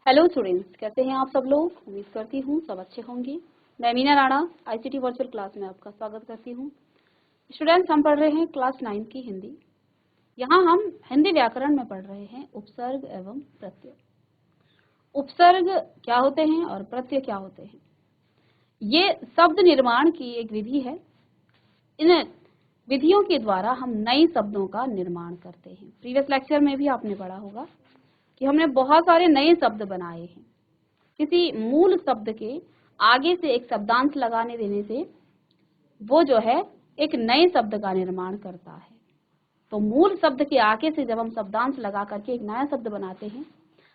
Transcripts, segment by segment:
Hello students, कैसे हैं आप सब लोग। उम्मीद करती हूँ सब अच्छे होंगे। मैं Meena Rana ICT virtual class में आपका स्वागत करती हूँ। स्टूडेंट्स, हम पढ़ रहे हैं क्लास 9 की हिंदी। यहाँ हम हिंदी व्याकरण में पढ़ रहे हैं उपसर्ग एवं प्रत्यय। उपसर्ग क्या होते हैं और प्रत्यय क्या होते हैं, ये शब्द निर्माण की एक विधि है। इन विधियों के द्वारा हम नए शब्दों का निर्माण करते हैं। प्रीवियस लेक्चर में भी आपने पढ़ा होगा कि हमने बहुत सारे नए शब्द बनाए हैं। किसी मूल शब्द के आगे से एक शब्दांश लगाने देने से वो जो है एक नए शब्द का निर्माण करता है। तो मूल शब्द के आगे से जब हम शब्दांश लगा करके एक नया शब्द बनाते हैं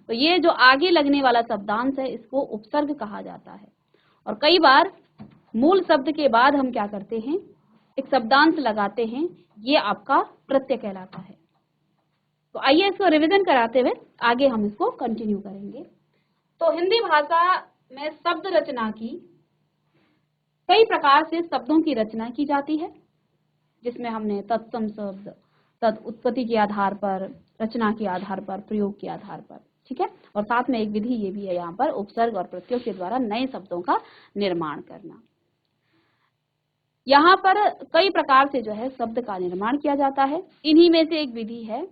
तो ये जो आगे लगने वाला शब्दांश है इसको उपसर्ग कहा जाता है। और कई बार मूल शब्द के बाद हम क्या करते हैं, एक शब्दांश लगाते हैं, ये आपका प्रत्यय कहलाता है। तो आइए इसको रिवीजन कराते हुए आगे हम इसको कंटिन्यू करेंगे। तो हिंदी भाषा में शब्द रचना की कई प्रकार से शब्दों की रचना की जाती है, जिसमें हमने तत्सम शब्द, तत् उत्पत्ति के आधार पर, रचना के आधार पर, प्रयोग के आधार पर, ठीक है। और साथ में एक विधि ये भी है यहाँ पर उपसर्ग और प्रत्ययों के द्वारा नए शब्दों का निर्माण करना। यहाँ पर कई प्रकार से जो है शब्द का निर्माण किया जाता है। इन्हीं में से एक विधि है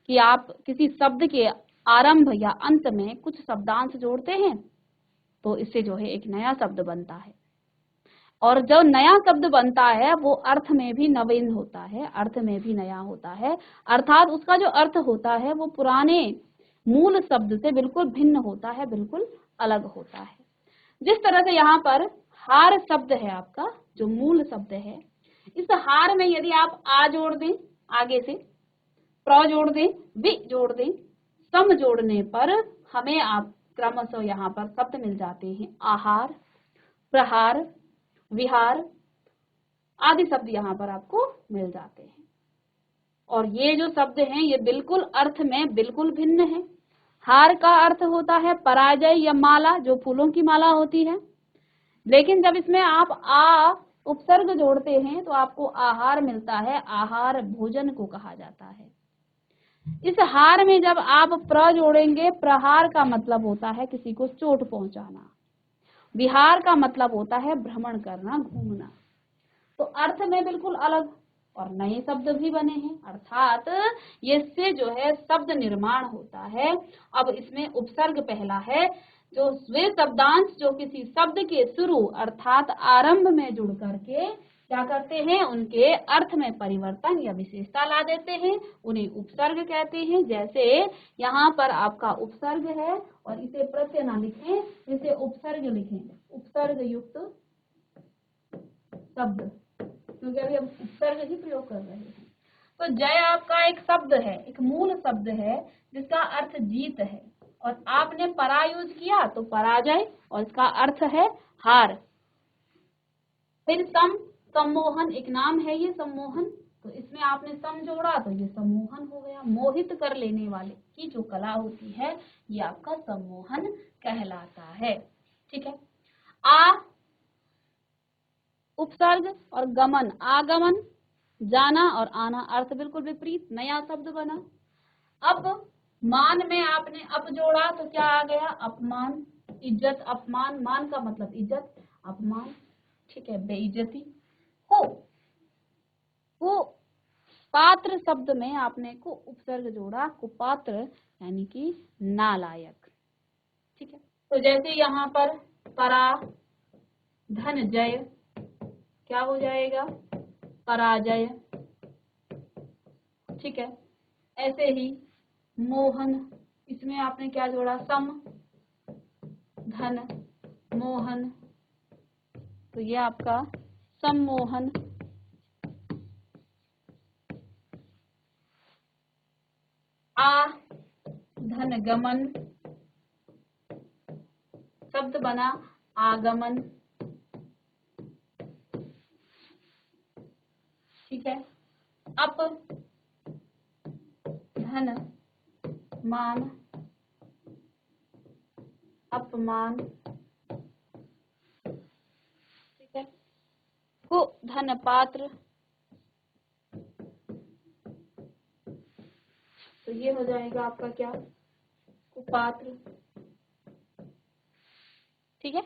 कि आप किसी शब्द के आरंभ या अंत में कुछ शब्दांश जोड़ते हैं तो इससे जो है एक नया शब्द बनता है। और जो नया शब्द बनता है वो अर्थ में भी नवीन होता है, अर्थ में भी नया होता है, अर्थात उसका जो अर्थ होता है वो पुराने मूल शब्द से बिल्कुल भिन्न होता है, बिल्कुल अलग होता है। जिस तरह से यहाँ पर हार शब्द है आपका जो मूल शब्द है, इस हार में यदि आप आ जोड़ दें, आगे से प्र जोड़ दें, वि जोड़ दें, सम जोड़ने पर हमें आप क्रमशः यहाँ पर शब्द मिल जाते हैं आहार, प्रहार, विहार आदि शब्द यहाँ पर आपको मिल जाते हैं। और ये जो शब्द हैं ये बिल्कुल अर्थ में बिल्कुल भिन्न है। हार का अर्थ होता है पराजय या माला, जो फूलों की माला होती है, लेकिन जब इसमें आप आ उपसर्ग जोड़ते हैं तो आपको आहार मिलता है। आहार भोजन को कहा जाता है। इस हार में जब आप प्र जोड़ेंगे, प्रहार का मतलब होता है किसी को चोट पहुंचाना, विहार का मतलब होता है भ्रमण करना, घूमना। तो अर्थ में बिल्कुल अलग और नए शब्द भी बने हैं, अर्थात इससे जो है शब्द निर्माण होता है। अब इसमें उपसर्ग पहला है, जो वे शब्दांश जो किसी शब्द के शुरू अर्थात आरंभ में जुड़ करके क्या करते हैं, उनके अर्थ में परिवर्तन या विशेषता ला देते हैं, उन्हें उपसर्ग कहते हैं। जैसे यहाँ पर आपका उपसर्ग है और इसे प्रत्यय ना लिखें, इसे उपसर्ग लिखें, उपसर्ग युक्त शब्द, क्योंकि अभी हम उपसर्ग ही प्रयोग कर रहे हैं। तो जय आपका एक शब्द है, एक मूल शब्द है जिसका अर्थ जीत है, और आपने परा यूज किया तो पराजय, और इसका अर्थ है हार। फिर सम, सम्मोहन एक नाम है ये सम्मोहन, तो इसमें आपने सम जोड़ा तो ये सम्मोहन हो गया। मोहित कर लेने वाले की जो कला होती है ये आपका सम्मोहन कहलाता है, ठीक है। आ उपसर्ग और गमन, आगमन जाना और आना, अर्थ बिल्कुल विपरीत, नया शब्द बना। अब मान में आपने अप जोड़ा तो क्या आ गया, अपमान, इज्जत, अपमान, मान का मतलब इज्जत, अपमान, ठीक है, बेइज्जती। को पात्र शब्द में आपने को उपसर्ग जोड़ा, कुपात्र यानी कि नालायक, ठीक है। तो जैसे यहाँ पर परा धन जय क्या हो जाएगा, पराजय, ठीक है। ऐसे ही मोहन, इसमें आपने क्या जोड़ा, सम धन मोहन, तो ये आपका सम्मोहन। आ धन गमन, शब्द बना आगमन, ठीक है। अप धन मान, अपमान, ठीक है। कु धन पात्र, तो ये हो जाएगा आपका क्या, कुपात्र, ठीक है।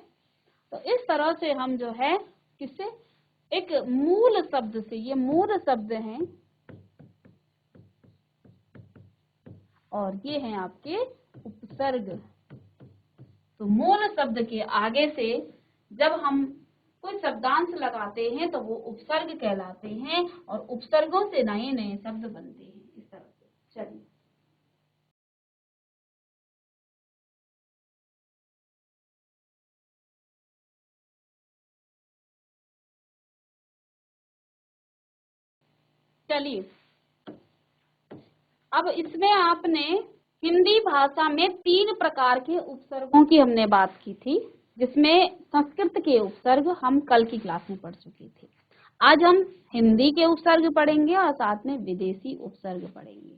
तो इस तरह से हम जो है किससे, एक मूल शब्द से, ये मूल शब्द हैं और ये हैं आपके उपसर्ग। तो मूल शब्द के आगे से जब हम कोई शब्दांश लगाते हैं तो वो उपसर्ग कहलाते हैं और उपसर्गों से नए नए शब्द बनते हैं, इस तरह से। चलिए चलिए अब इसमें आपने हिंदी भाषा में 3 प्रकार के उपसर्गों की हमने बात की थी, जिसमें संस्कृत के उपसर्ग हम कल की क्लास में पढ़ चुके थे। आज हम हिंदी के उपसर्ग पढ़ेंगे और साथ में विदेशी उपसर्ग पढ़ेंगे।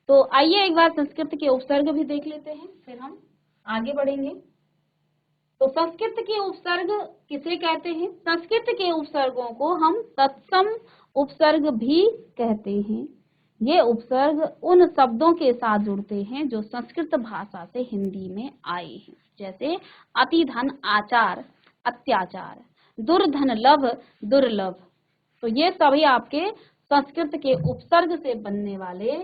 तो आइए एक बार संस्कृत के उपसर्ग भी देख लेते हैं, फिर हम आगे बढ़ेंगे। तो संस्कृत के उपसर्ग किसे कहते हैं? संस्कृत के उपसर्गों को हम तत्सम उपसर्ग भी कहते हैं। ये उपसर्ग उन शब्दों के साथ जुड़ते हैं जो संस्कृत भाषा से हिंदी में आए हैं, जैसे अति धन आचार अत्याचार, दुर्धन लभ दुर्लभ। तो ये सभी आपके संस्कृत के उपसर्ग से बनने वाले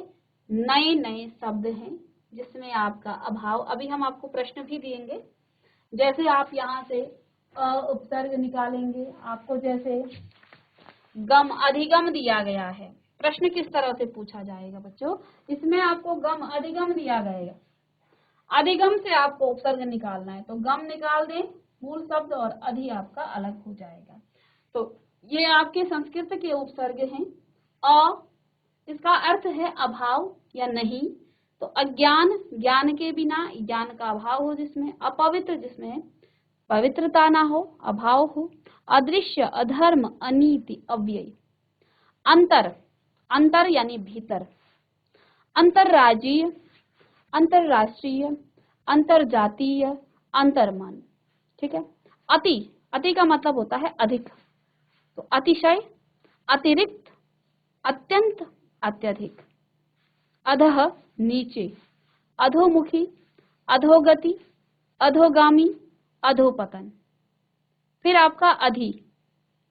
नए नए शब्द हैं, जिसमें आपका अभाव, अभी हम आपको प्रश्न भी देंगे। जैसे आप यहाँ से उपसर्ग निकालेंगे, आपको जैसे गम अधिगम दिया गया है, प्रश्न किस तरह से पूछा जाएगा बच्चों, इसमें आपको गम अधिगम दिया गया, अधिगम से आपको उपसर्ग निकालना है, तो गम निकाल दें मूल शब्द और अधि आपका अलग हो जाएगा। तो ये आपके संस्कृत के उपसर्ग हैं। अ इसका अर्थ है अभाव या नहीं। तो अज्ञान, ज्ञान के बिना, ज्ञान का अभाव हो जिसमें, अपवित्र जिसमें पवित्रता ना हो, अभाव हो, अदृश्य अधर्म अनीति अव्यय, अंतर, अंतर यानी भीतर, अंतरराज्यीय अंतरराष्ट्रीय अंतरजातीय अंतर्मन, ठीक है। अति, अति का मतलब होता है अधिक, तो अतिशय अतिरिक्त अत्यंत अत्यधिक, अधः नीचे, अधोमुखी अधोगति अधोगामी अधोपतन। फिर आपका अधि,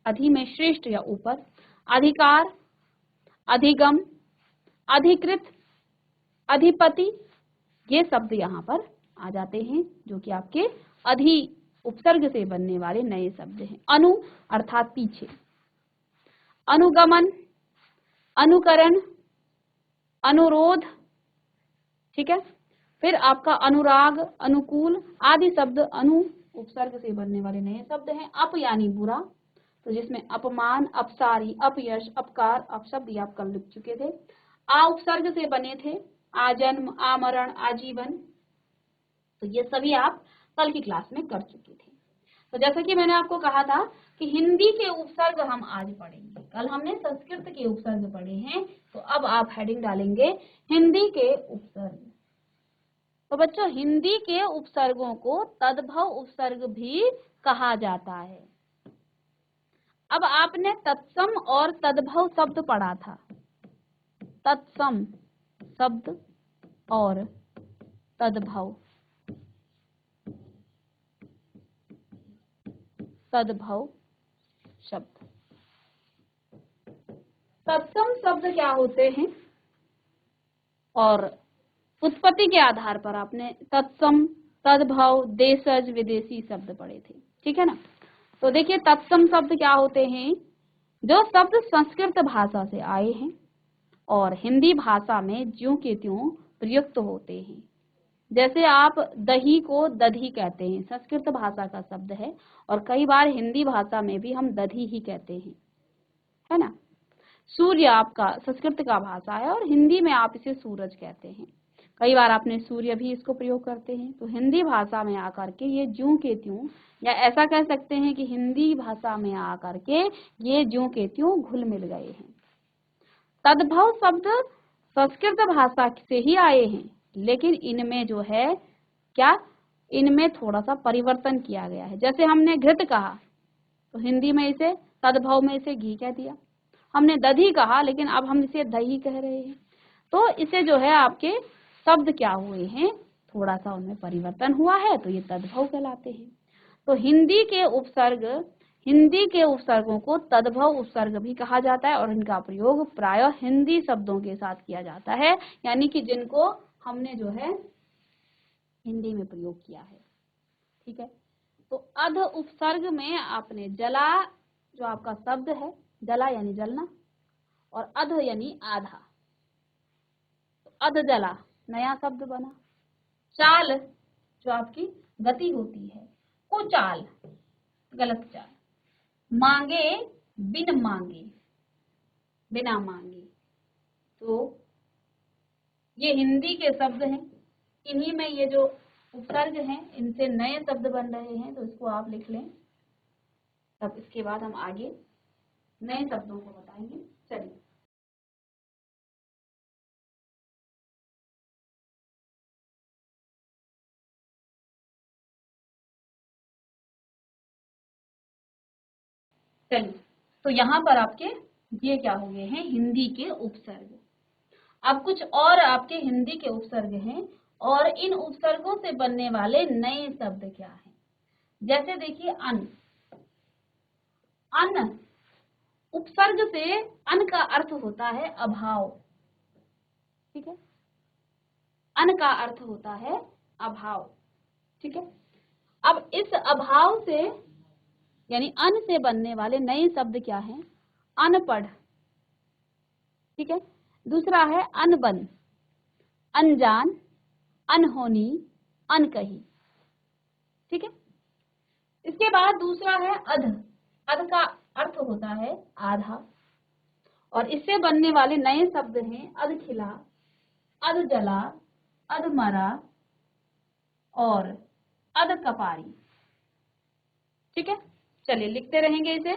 अधि में श्रेष्ठ या ऊपर, अधिकार अधिगम अधिकृत अधिपति, ये शब्द यहाँ पर आ जाते हैं जो कि आपके अधि उपसर्ग से बनने वाले नए शब्द हैं। अनु अर्थात पीछे, अनुगमन अनुकरण अनुरोध, ठीक है। फिर आपका अनुराग अनुकूल आदि शब्द अनु उपसर्ग से बनने वाले नए शब्द हैं। अप यानी बुरा, तो जिसमें अपमान अपसारी अपयश अपकार अपशब्द ये आप कल लिख चुके थे। आ उपसर्ग से बने थे आजन्म आमरण आजीवन, तो ये सभी आप कल की क्लास में कर चुके थे। तो जैसा कि मैंने आपको कहा था कि हिंदी के उपसर्ग हम आज पढ़ेंगे, कल हमने संस्कृत के उपसर्ग पढ़े हैं, तो अब आप हेडिंग डालेंगे हिंदी के उपसर्ग। तो बच्चों हिंदी के उपसर्गों को तद्भव उपसर्ग भी कहा जाता है। अब आपने तत्सम और तद्भव शब्द पढ़ा था, तत्सम शब्द और तद्भव, तद्भव शब्द। तत्सम शब्द क्या होते हैं और उत्पत्ति के आधार पर आपने तत्सम तद्भव देशज विदेशी शब्द पढ़े थे, ठीक है ना। तो देखिए तत्सम शब्द क्या होते हैं, जो शब्द संस्कृत भाषा से आए हैं और हिंदी भाषा में ज्यों के त्यों प्रयुक्त होते हैं। जैसे आप दही को दधी कहते हैं, संस्कृत भाषा का शब्द है और कई बार हिंदी भाषा में भी हम दधी ही कहते हैं, है ना। सूर्य आपका संस्कृत का भाषा है और हिंदी में आप इसे सूरज कहते हैं, कई बार आपने सूर्य भी इसको प्रयोग करते हैं। तो हिंदी भाषा में आकर के ये ज्यों के त्यों, या ऐसा कह सकते हैं कि हिंदी भाषा में आकर के ये ज्यों के त्यों घुल मिल गए हैं। तद्भव शब्द संस्कृत भाषा से ही आए हैं, लेकिन इनमें जो है क्या, इनमें थोड़ा सा परिवर्तन किया गया है। जैसे हमने घृत कहा तो हिंदी में इसे तद्भव में इसे घी कह दिया, हमने दधी कहा लेकिन अब हम इसे दही कह रहे हैं। तो इसे जो है आपके शब्द क्या हुए हैं, थोड़ा सा उनमें परिवर्तन हुआ है, तो ये तद्भव कहलाते हैं। तो हिंदी के उपसर्गों को तद्भव उपसर्ग भी कहा जाता है और इनका प्रयोग प्रायः हिंदी शब्दों के साथ किया जाता है, यानी कि जिनको हमने जो है हिंदी में प्रयोग किया है। ठीक है, तो अध उपसर्ग में आपने जला, जो आपका शब्द है जला यानी जलना, और अध यानी आधा, तो अध जला नया शब्द बना। चाल जो आपकी गति होती है, कुचाल गलत चाल। मांगे बिन मांगे, बिना मांगे, तो ये हिंदी के शब्द हैं। इन्हीं में ये जो उपसर्ग हैं इनसे नए शब्द बन रहे हैं, तो इसको आप लिख लें। तब इसके बाद हम आगे नए शब्दों को बताएंगे। चलिए, तो यहाँ पर आपके ये क्या हो गए हैं, हिंदी के उपसर्ग। अब कुछ और आपके हिंदी के उपसर्ग हैं और इन उपसर्गों से बनने वाले नए शब्द क्या हैं। जैसे देखिए अन, अन उपसर्ग से अन का अर्थ होता है अभाव। ठीक है, अन का अर्थ होता है अभाव। ठीक है, अब इस अभाव से यानी अन से बनने वाले नए शब्द क्या हैं, अनपढ़। ठीक है, दूसरा है अनबन, अनजान, अनहोनी, अनकही। ठीक है, इसके बाद दूसरा है अध, अध का अर्थ होता है आधा, और इससे बनने वाले नए शब्द हैं अध खिला, अध जला, अध मरा और अध कपारी। ठीक है, चलिए लिखते रहेंगे इसे।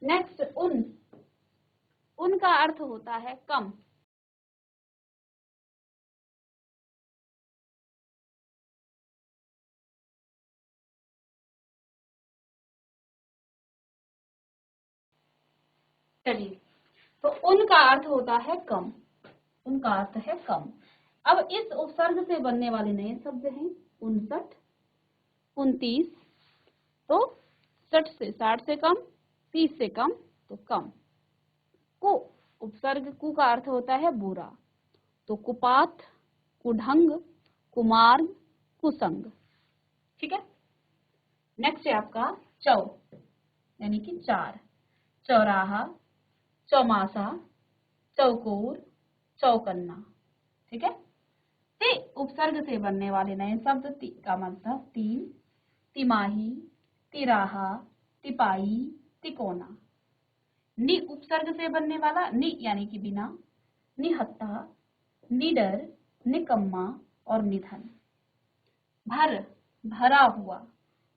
नेक्स्ट उन, उन का अर्थ होता है कम। चलिए, तो उन का अर्थ होता है कम, उनका अर्थ है कम। अब इस उपसर्ग से बनने वाले नए शब्द हैं 59, 29, तो 60 से 60 से कम, 30 से कम तो कम। कु, उपसर्ग कु का अर्थ होता है बुरा, तो कुपात, कुढंग, कुमार्ग, कुसंग। ठीक है, नेक्स्ट है आपका चौ, यानी कि चार, चौराहा, चौमासा, चौकोर, चौकन्ना। ठीक है, ते उपसर्ग से बनने वाले नए शब्द ती का मतलब तीन, तिमाही, तिराहा, तिपाई, तिकोना। नि उपसर्ग से बनने वाला नि यानी कि बिना, निहत्था, निडर, निकम्मा और निधन। भर, भरा हुआ,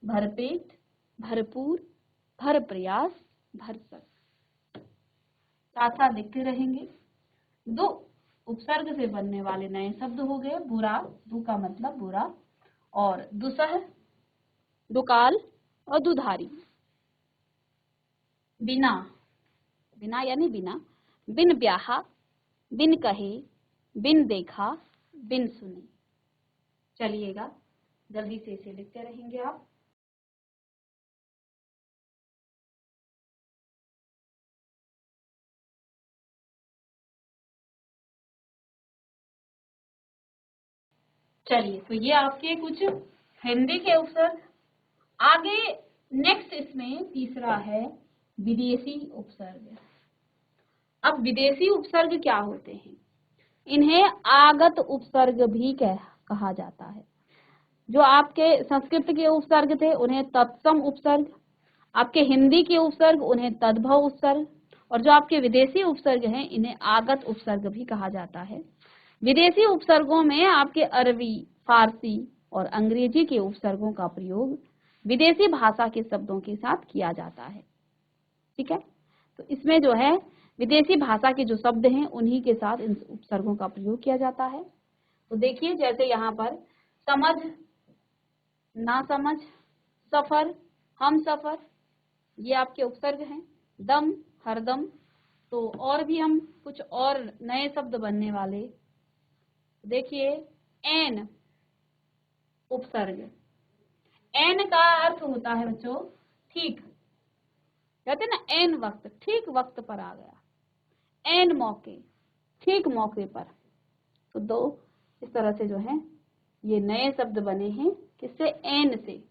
भरपेट, भरपूर, भर प्रयास, भरसक। साथ साथ लिखते रहेंगे। दो उपसर्ग से बनने वाले नए शब्द हो गए बुरा, दु का मतलब बुरा, और दुसह, दुकाल और दुधारी। बिना, बिना यानी बिना, बिन ब्याहा, बिन कहे, बिन देखा, बिन सुने। चलिएगा, जल्दी से इसे लिखते रहेंगे आप। चलिए, तो ये आपके कुछ हिंदी के उपसर्ग। आगे नेक्स्ट इसमें तीसरा है विदेशी उपसर्ग। अब विदेशी उपसर्ग क्या होते हैं, इन्हें आगत उपसर्ग भी कहा जाता है। जो आपके संस्कृत के उपसर्ग थे उन्हें तत्सम उपसर्ग, आपके हिंदी के उपसर्ग उन्हें तद्भव उपसर्ग, और जो आपके विदेशी उपसर्ग हैं इन्हें आगत उपसर्ग भी कहा जाता है। विदेशी उपसर्गों में आपके अरबी, फारसी और अंग्रेजी के उपसर्गों का प्रयोग विदेशी भाषा के शब्दों के साथ किया जाता है। ठीक है, तो इसमें जो है विदेशी भाषा के जो शब्द हैं उन्हीं के साथ इन उपसर्गों का प्रयोग किया जाता है। तो देखिए, जैसे यहाँ पर समझ, ना समझ, सफर, हम सफर, ये आपके उपसर्ग हैं। दम, हरदम, तो और भी हम कुछ और नए शब्द बनने वाले। देखिए, एन उपसर्ग, एन का अर्थ होता है बच्चों ठीक, कहते हैं ना एन वक्त, ठीक वक्त पर आ गया, एन मौके, ठीक मौके पर। तो दो इस तरह से जो है ये नए शब्द बने हैं, किससे? एन से।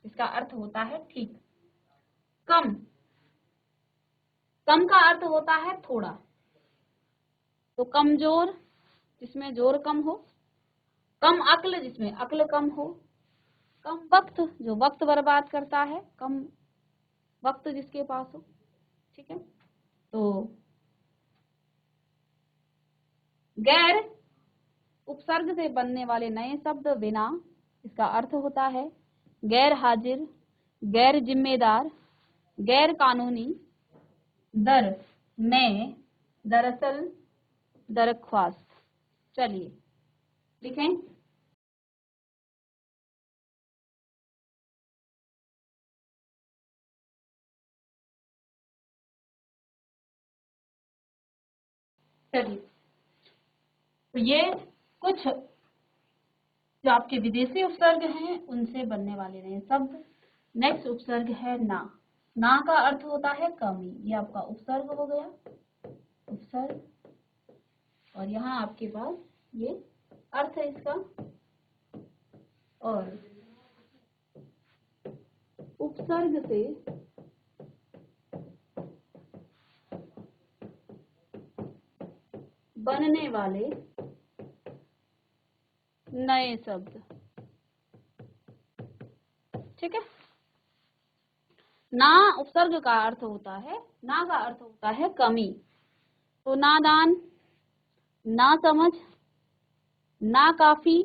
इसका अर्थ होता है ठीक। कम, कम का अर्थ होता है थोड़ा, तो कमजोर जिसमें जोर कम हो, कम अक्ल जिसमें अक्ल कम हो, कम वक्त जो वक्त बर्बाद करता है, कम वक्त जिसके पास हो, ठीक है। तो गैर उपसर्ग से बनने वाले नए शब्द बिना, इसका अर्थ होता है गैर हाजिर, गैर जिम्मेदार, गैर कानूनी, दर, में, दरअसल, दरख्वास्त। चलिए लिखें। चलिए, तो ये कुछ जो आपके विदेशी उपसर्ग हैं उनसे बनने वाले नए शब्द। नेक्स्ट उपसर्ग है ना। ना का अर्थ होता है कमी, ये आपका उपसर्ग हो गया, उपसर्ग। और यहाँ आपके पास ये अर्थ है इसका, और उपसर्ग से बनने वाले नए शब्द, ठीक है। ना उपसर्ग का अर्थ होता है, ना का अर्थ होता है कमी, तो नादान, ना समझ, ना काफी,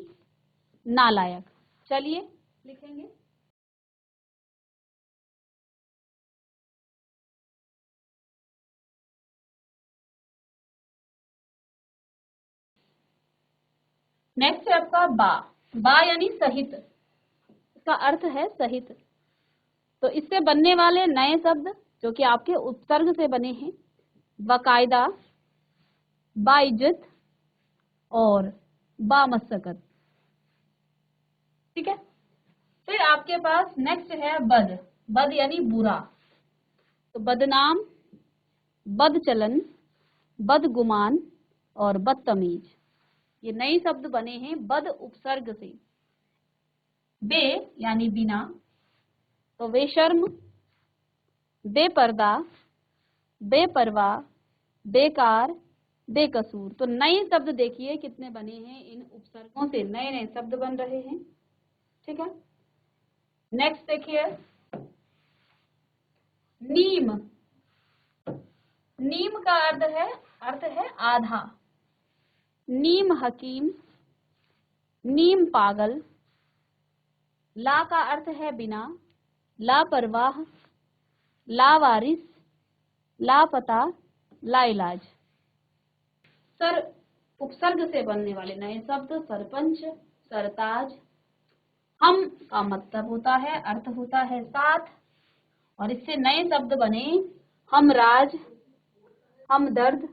नालायक। चलिए लिखेंगे। नेक्स्ट है आपका बा। बा यानी सहित, इसका अर्थ है सहित। तो इससे बनने वाले नए शब्द जो कि आपके उपसर्ग से बने हैं, बाकायदा, बाइज्जत और बामशक्कत, ठीक है। फिर आपके पास नेक्स्ट है बद। बद यानी बुरा, तो बदनाम, बदचलन, बदगुमान और बदतमीज, ये नए शब्द बने हैं बद उपसर्ग से। बे यानी बिना, तो बेशर्म, बेपर्दा, बेपरवाह, बेकार, बेकसूर। तो नए शब्द देखिए कितने बने हैं, इन उपसर्गों से नए नए शब्द बन रहे हैं, ठीक है। नेक्स्ट देखिए नीम। नीम का अर्थ है आधा। नीम हकीम, नीम पागल। ला का अर्थ है बिना, लापरवाह, लावारिस, लापता, लाइलाज। सर उपसर्ग से बनने वाले नए शब्द सरपंच, सरताज। हम का मतलब होता है, अर्थ होता है साथ, और इससे नए शब्द बने हमराज, हमदर्द,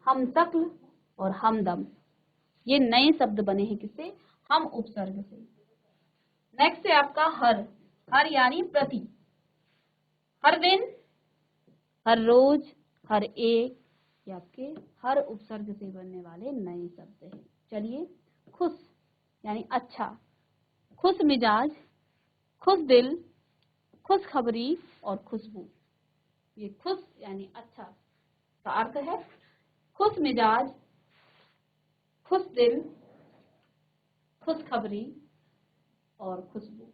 हमशक्ल और हमदम। ये नए शब्द बने हैं किससे? हम उपसर्ग से। नेक्स्ट है आपका हर। हर यानी प्रति, हर दिन, हर रोज, हर एक, ये आपके हर उपसर्ग से बनने वाले नए शब्द हैं। चलिए खुश यानी अच्छा, खुश मिजाज, खुश दिल, खुशखबरी और खुशबू। ये खुश यानी अच्छा का अर्थ है खुश मिजाज, खुश दिल, खुशखबरी और खुशबू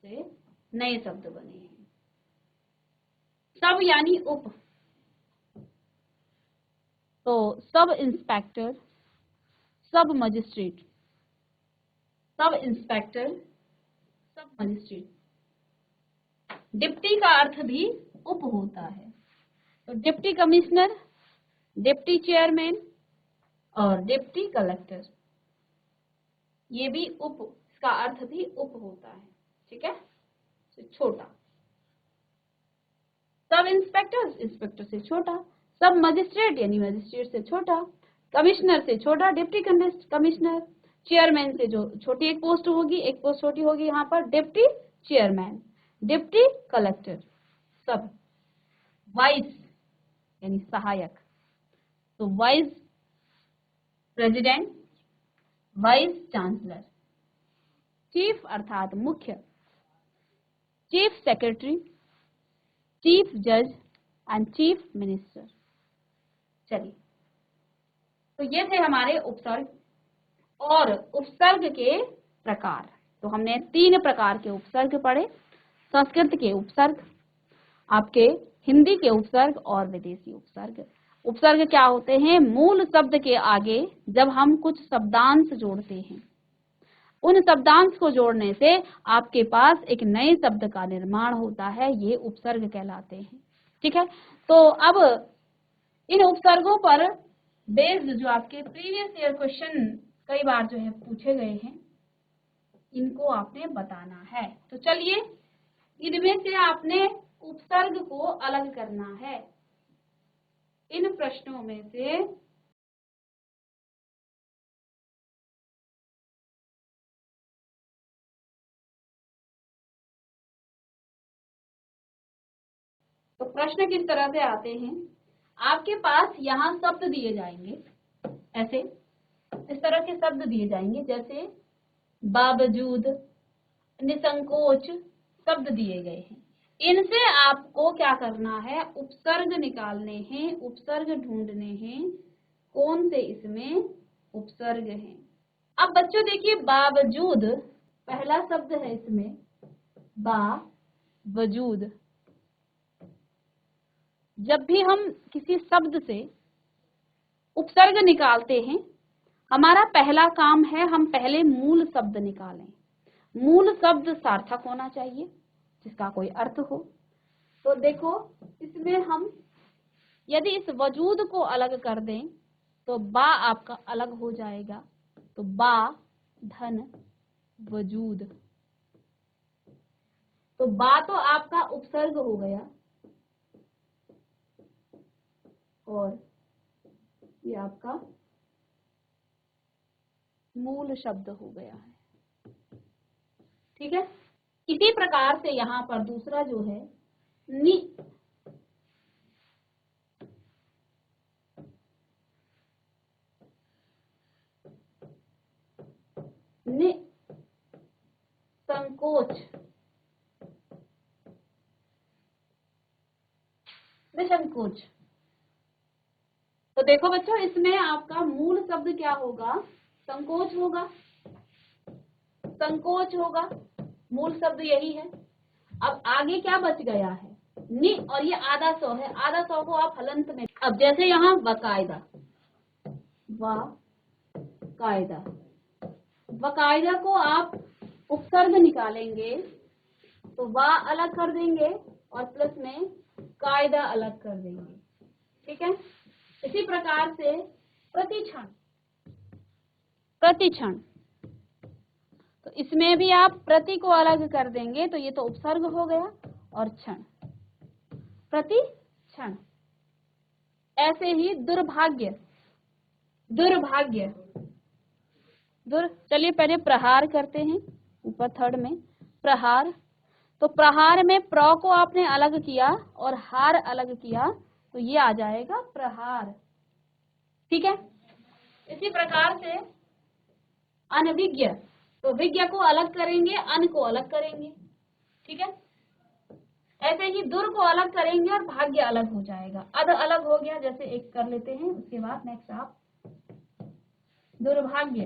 से नए शब्द बने हैं। सब यानी उप, तो सब इंस्पेक्टर, सब मजिस्ट्रेट, सब इंस्पेक्टर, सब मजिस्ट्रेट। डिप्टी का अर्थ भी उप होता है, तो डिप्टी कमिश्नर, डिप्टी चेयरमैन और डिप्टी कलेक्टर, ये भी उप, इसका अर्थ भी उप होता है, ठीक है, तो छोटा। सब इंस्पेक्टर, इंस्पेक्टर से छोटा। सब मजिस्ट्रेट यानी मजिस्ट्रेट से छोटा। कमिश्नर से छोटा डिप्टी कमिश्नर। चेयरमैन से जो छोटी एक पोस्ट होगी, एक पोस्ट छोटी होगी यहाँ पर डिप्टी चेयरमैन, डिप्टी कलेक्टर, सब, वाइस यानी सहायक, तो vice president, vice chancellor, chief अर्थात मुख्य, चीफ सेक्रेटरी, चीफ जज एंड चीफ मिनिस्टर। चलिए, तो ये थे हमारे उपसर्ग और उपसर्ग के प्रकार। तो हमने 3 प्रकार के उपसर्ग पढ़े, संस्कृत के उपसर्ग, आपके हिंदी के उपसर्ग और विदेशी उपसर्ग। उपसर्ग क्या होते हैं? मूल शब्द के आगे जब हम कुछ शब्दांश जोड़ते हैं, उन शब्दांश को जोड़ने से आपके पास एक नए शब्द का निर्माण होता है, ये उपसर्ग कहलाते हैं। ठीक है, तो अब इन उपसर्गों पर बेस्ड जो आपके प्रीवियस ईयर क्वेश्चन कई बार जो है पूछे गए हैं, इनको आपने बताना है। तो चलिए, इनमें से आपने उपसर्ग को अलग करना है। इन प्रश्नों में से तो प्रश्न किस तरह से आते हैं? आपके पास यहाँ शब्द दिए जाएंगे, ऐसे इस तरह के शब्द दिए जाएंगे, जैसे बावजूद, निसंकोच शब्द दिए गए हैं। इनसे आपको क्या करना है? उपसर्ग निकालने हैं, उपसर्ग ढूंढने हैं, कौन से इसमें उपसर्ग हैं। अब बच्चों देखिए, बावजूद पहला शब्द है इसमें, बावजूद। जब भी हम किसी शब्द से उपसर्ग निकालते हैं, हमारा पहला काम है हम पहले मूल शब्द निकालें। मूल शब्द सार्थक होना चाहिए, जिसका कोई अर्थ हो। तो देखो, इसमें हम यदि इस वजूद को अलग कर दें तो बा आपका अलग हो जाएगा। तो बा धन वजूद, तो बा तो आपका उपसर्ग हो गया और ये आपका मूल शब्द हो गया है। ठीक है, इसी प्रकार से यहाँ पर दूसरा जो है संकोच, निसंकोच। तो देखो बच्चों, इसमें आपका मूल शब्द क्या होगा? संकोच होगा, संकोच होगा, मूल शब्द यही है। अब आगे क्या बच गया है? नि, और ये आधा सौ है, आधा सौ को आप हलंत में, अब जैसे यहाँ वकायदा, वकायदा, वकायदा को आप उपसर्ग निकालेंगे तो वा अलग कर देंगे और प्लस में कायदा अलग कर देंगे। ठीक है, इसी प्रकार से प्रतिक्षण, प्रतिक्षण, तो इसमें भी आप प्रति को अलग कर देंगे तो ये तो उपसर्ग हो गया, और क्षण, प्रतिक्षण। ऐसे ही दुर्भाग्य, दुर्भाग्य, चलिए पहले प्रहार करते हैं, ऊपर थर्ड में प्रहार। तो प्रहार में प्र को आपने अलग किया और हार अलग किया, तो ये आ जाएगा प्रहार। ठीक है, इसी प्रकार से अनभिज्ञ, तो विज्ञ को अलग करेंगे, अन को अलग करेंगे। ठीक है, ऐसे ही दुर को अलग करेंगे और भाग्य अलग हो जाएगा। अध अलग हो गया, जैसे एक कर लेते हैं, उसके बाद नेक्स्ट आप दुर्भाग्य,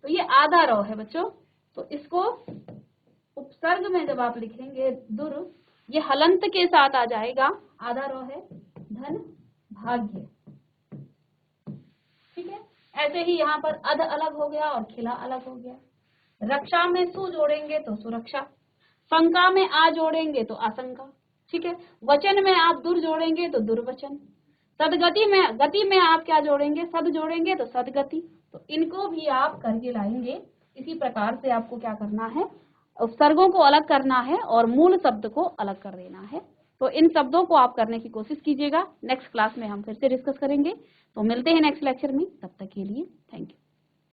तो ये आधा रौ है बच्चों। तो इसको उपसर्ग में जब आप लिखेंगे दुर, ये हलंत के साथ आ जाएगा, आधा रौ है धन भाग्य। ठीक है, ऐसे ही यहाँ पर अध अलग हो गया और खिला अलग हो गया। रक्षा में सु जोड़ेंगे तो सुरक्षा, शंका में आ जोड़ेंगे तो आशंका। ठीक है, वचन में आप दुर जोड़ेंगे तो दुर्वचन, सदगति में, गति में आप क्या जोड़ेंगे? सद जोड़ेंगे तो सदगति। तो इनको भी आप करके लाएंगे। इसी प्रकार से आपको क्या करना है? उपसर्गों को अलग करना है और मूल शब्द को अलग कर देना है। तो इन शब्दों को आप करने की कोशिश कीजिएगा। नेक्स्ट क्लास में हम फिर से डिस्कस करेंगे। तो मिलते हैं नेक्स्ट लेक्चर में, तब तक के लिए थैंक यू।